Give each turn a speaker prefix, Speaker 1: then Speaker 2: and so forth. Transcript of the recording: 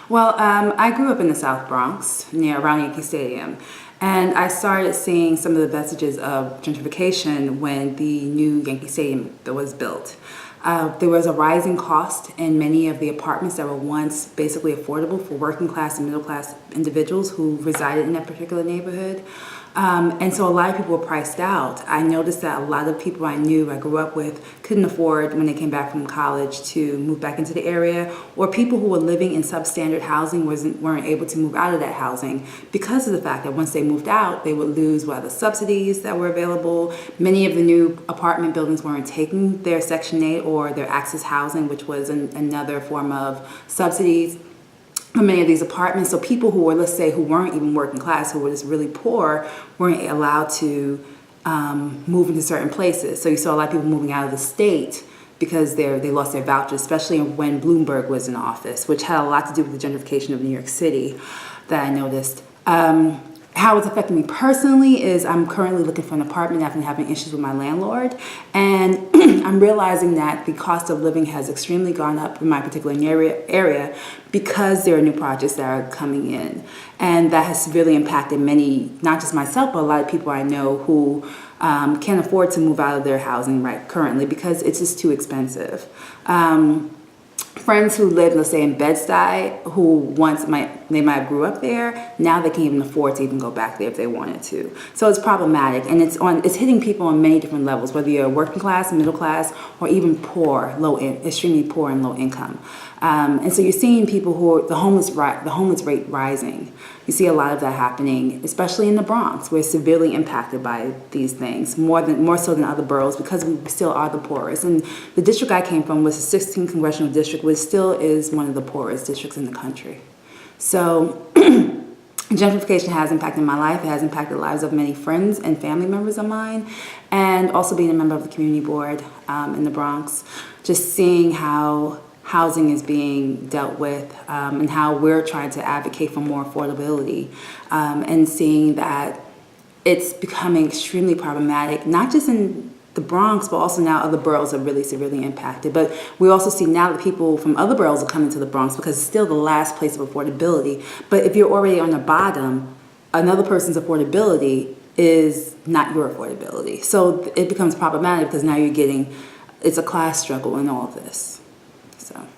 Speaker 1: Well, I grew up in the South Bronx, around Yankee Stadium, and I started seeing some of the vestiges of gentrification when the new Yankee Stadium was built. There was a rising cost in many of the apartments that were once basically affordable for working class and middle class individuals who resided in that particular neighborhood. And so a lot of people were priced out. I noticed that a lot of people I grew up with, couldn't afford when they came back from college to move back into the area, or people who were living in substandard housing weren't able to move out of that housing because of the fact that once they moved out, they would lose the subsidies that were available. Many of the new apartment buildings weren't taking their Section 8 or their access housing, which was another form of subsidies. Many of these apartments, so people who were, let's say, who weren't even working class, who were just really poor, weren't allowed to move into certain places. So you saw a lot of people moving out of the state because they lost their vouchers, especially when Bloomberg was in office, which had a lot to do with the gentrification of New York City that I noticed. How it's affecting me personally is I'm currently looking for an apartment after having issues with my landlord, and I'm realizing that the cost of living has extremely gone up in my particular area because there are new projects that are coming in, and that has severely impacted many, not just myself, but a lot of people I know who can't afford to move out of their housing currently because it's just too expensive. Friends who live, let's say, in Bed-Stuy, who they might have grew up there, now they can't even afford to even go back there if they wanted to. So it's problematic, and it's hitting people on many different levels, whether you're working class, middle class, or even poor, extremely poor and low income. And so you're seeing people who are the homeless rate rising. You see a lot of that happening, especially in the Bronx. We're severely impacted by these things, more so than other boroughs, because we still are the poorest. And the district I came from was the 16th congressional district, which still is one of the poorest districts in the country. So gentrification has impacted my life. It has impacted the lives of many friends and family members of mine, and also being a member of the community board in the Bronx, just seeing how housing is being dealt with and how we're trying to advocate for more affordability, and seeing that it's becoming extremely problematic, not just in the Bronx, but also now other boroughs are really severely impacted. But we also see now that people from other boroughs are coming to the Bronx because it's still the last place of affordability. But if you're already on the bottom, another person's affordability is not your affordability. So it becomes problematic because now it's a class struggle in all of this. So.